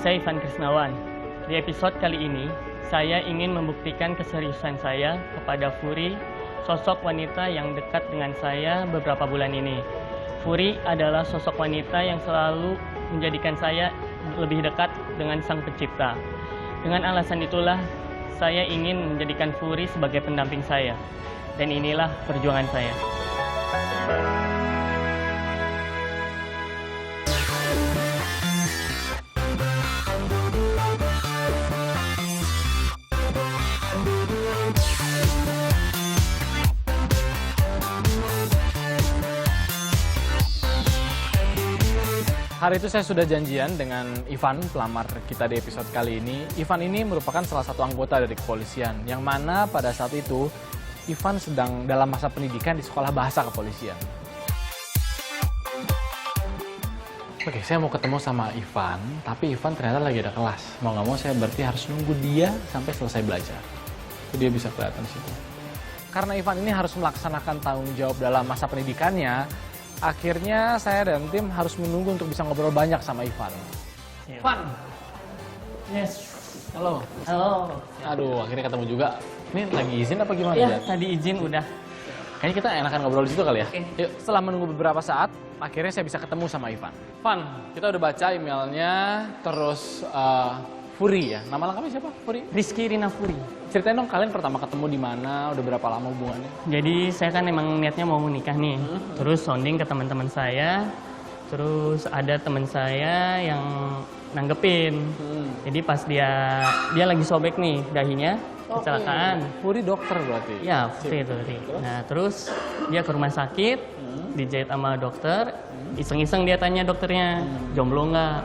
Saya Ivan Krisnawan. Di episode kali ini, saya ingin membuktikan keseriusan saya kepada Furi, sosok wanita yang dekat dengan saya beberapa bulan ini. Furi adalah sosok wanita yang selalu menjadikan saya lebih dekat dengan Sang Pencipta. Dengan alasan itulah, saya ingin menjadikan Furi sebagai pendamping saya. Dan inilah perjuangan saya. Hari itu saya sudah janjian dengan Ivan, pelamar kita di episode kali ini. Ivan ini merupakan salah satu anggota dari kepolisian, yang mana pada saat itu Ivan sedang dalam masa pendidikan di sekolah bahasa kepolisian. Oke, saya mau ketemu sama Ivan, tapi Ivan ternyata lagi ada kelas. Mau nggak mau saya berarti harus nunggu dia sampai selesai belajar. Itu dia bisa kelihatan di situ. Karena Ivan ini harus melaksanakan tanggung jawab dalam masa pendidikannya, akhirnya saya dan tim harus menunggu untuk bisa ngobrol banyak sama Ivan. Ivan! Yes. Halo. Halo. Aduh, akhirnya ketemu juga. Ini lagi izin apa gimana? Ya, tadi izin udah. Kayaknya kita enakan ngobrol di situ kali ya. Oke. Yuk, setelah menunggu beberapa saat, akhirnya saya bisa ketemu sama Ivan. Ivan, kita udah baca emailnya, terus Furi ya. Nama lengkapnya siapa? Furi? Rizky Rina Furi. Ceritain dong kalian pertama ketemu di mana, udah berapa lama hubungannya? Jadi saya kan emang niatnya mau menikah nih. Terus sounding ke teman-teman saya. Terus ada teman saya yang nanggepin. Jadi pas dia lagi sobek nih dahinya, kecelakaan. Furi dokter berarti? Ya, Furi itu. Nah, terus dia ke rumah sakit, dijahit sama dokter. Iseng-iseng dia tanya dokternya, jomblo nggak?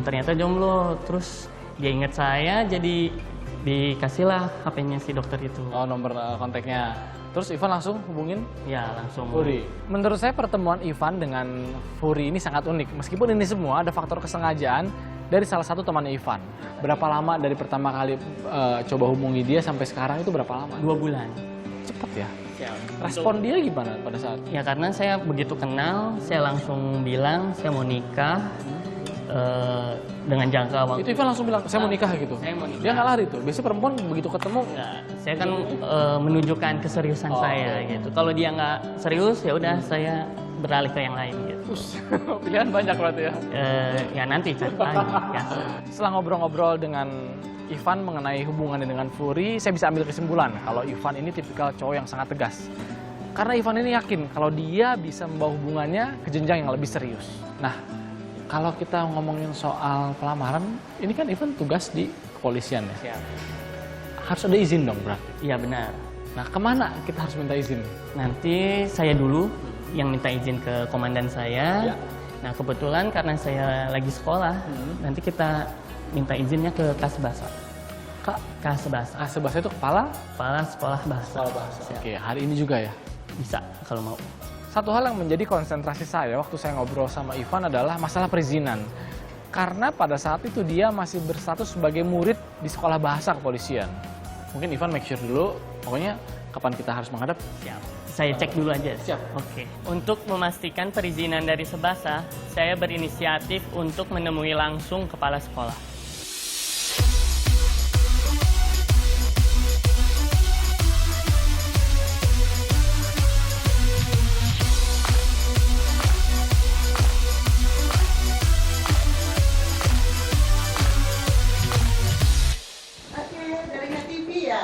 Ternyata jomblo. Terus dia ingat saya, jadi dikasihlah HP-nya si dokter itu. Oh, nomor kontaknya. Terus Ivan langsung hubungin? Ya, langsung. Furi. Menurut saya pertemuan Ivan dengan Furi ini sangat unik. Meskipun ini semua ada faktor kesengajaan dari salah satu temannya Ivan. Berapa lama dari pertama kali coba hubungi dia sampai sekarang itu berapa lama? 2 bulan. Cepet ya? Ya, Respon dia gimana pada saat? Ya karena saya begitu kenal, saya langsung bilang saya mau nikah dengan jangka waktu. Itu Ivan langsung bilang, saya mau nikah gitu? Saya mau nikah. Dia nggak lari tuh? Biasanya perempuan begitu ketemu. Ya, saya kan menunjukkan keseriusan saya gitu. Kalau dia nggak serius, ya udah saya beralih ke yang lain gitu. Pilihan banyak berarti ya? Ya nanti cari lagi. Ya. Setelah ngobrol-ngobrol dengan Ivan mengenai hubungannya dengan Furi, saya bisa ambil kesimpulan kalau Ivan ini tipikal cowok yang sangat tegas. Karena Ivan ini yakin kalau dia bisa membawa hubungannya ke jenjang yang lebih serius. Nah, kalau kita ngomongin soal pelamaran, ini kan Ivan tugas di kepolisian ya? Siap. Harus ada izin dong berarti? Iya benar. Nah, kemana kita harus minta izin? Nanti saya dulu yang minta izin ke komandan saya. Ya. Nah kebetulan karena saya lagi sekolah, nanti kita minta izinnya ke Kasbasa. Kasbasa. Kasbasa itu kepala Sekolah Bahasa. Siap. Oke, hari ini juga ya? Bisa kalau mau. Satu hal yang menjadi konsentrasi saya waktu saya ngobrol sama Ivan adalah masalah perizinan. Karena pada saat itu dia masih berstatus sebagai murid di sekolah bahasa kepolisian. Mungkin Ivan make sure dulu, pokoknya kapan kita harus menghadap. Siap. Saya cek dulu aja. Siap. Oke. Untuk memastikan perizinan dari Sebasa, saya berinisiatif untuk menemui langsung kepala sekolah.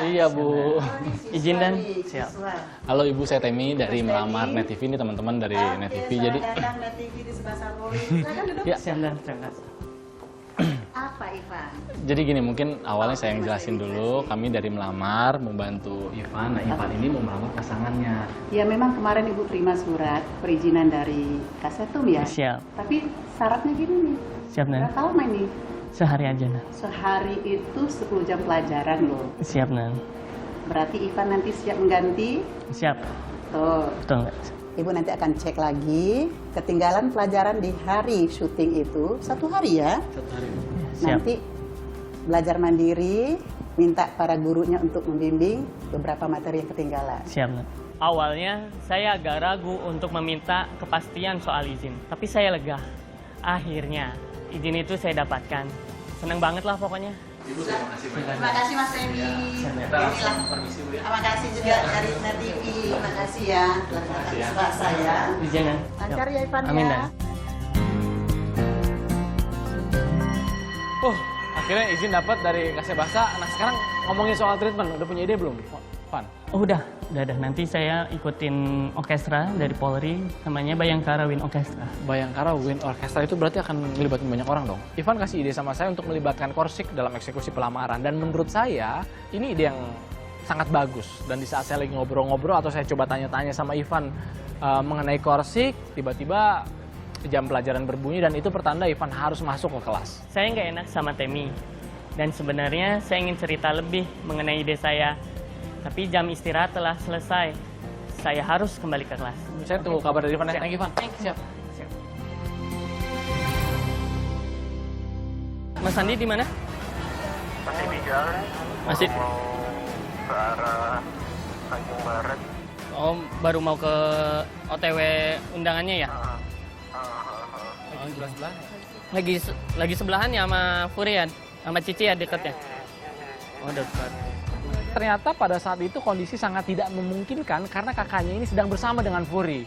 Iya, Bu. Izin dan siap. Halo Ibu, saya Temi dari Melamar Net TV. Ini teman-teman dari Net TV. Jadi datang Net TV di Sebasa Polri. Silakan duduk. ya, Siap dan siap. Apa Ivan? jadi gini, mungkin awalnya saya yang jelasin dulu. Kami dari Melamar membantu Ivan. Nah, Ivan ini mau melamar pasangannya. Ya memang kemarin Ibu terima surat perizinan dari Kasetum ya. Siap. Tapi syaratnya gini nih. Siap dan Berapa lama ini? sehari aja nan. Sehari itu 10 jam pelajaran loh. Siap nan. Berarti Ivan nanti siap mengganti. Siap. Tuh. Betul nggak? Ibu nanti akan cek lagi ketinggalan pelajaran di hari syuting itu 1 hari ya. 1 hari. Siap. Nanti belajar mandiri, minta para gurunya untuk membimbing beberapa materi yang ketinggalan. Siap nan. Awalnya saya agak ragu untuk meminta kepastian soal izin, tapi saya lega. Akhirnya izin itu saya dapatkan. seneng banget lah pokoknya. Ibu terima kasih banyak. Terima kasih Mas Remi. Kita langsung permisi Bu ya. Terima kasih juga dari Sinar TV. Terima kasih ya. Terima kasih bahasa ya. Izin ya. Lancar ya Ivan Amin, ya. Dan. Akhirnya izin dapat dari Kasih Bahasa. Nah sekarang ngomongin soal treatment, udah punya ide belum, Van? Oh udah. Nanti saya ikutin orkestra dari Polri, namanya Bayangkara Wind Orchestra. Bayangkara Wind Orchestra itu berarti akan melibatkan banyak orang dong. Ivan kasih ide sama saya untuk melibatkan Korsik dalam eksekusi pelamaran. Dan menurut saya, ini ide yang sangat bagus. Dan di saat saya lagi ngobrol-ngobrol atau saya coba tanya-tanya sama Ivan mengenai Korsik, tiba-tiba jam pelajaran berbunyi dan itu pertanda Ivan harus masuk ke kelas. Saya nggak enak sama Temi. Dan sebenarnya saya ingin cerita lebih mengenai ide saya. Tapi jam istirahat telah selesai. Saya harus kembali ke kelas. Saya tunggu kabar dari Ivan ya. Thank you, Ivan. Siap. Mas Andi di mana? Masih di jalan. Masih. Mau ke arah Tanjung Barat. Oh, baru mau ke OTW undangannya ya? Lagi sebelah-sebelah. Lagi sebelahan ya sama Furi ya? Sama Cici ya deketnya? Oh, dekat. Ternyata pada saat itu kondisi sangat tidak memungkinkan karena kakaknya ini sedang bersama dengan Furi.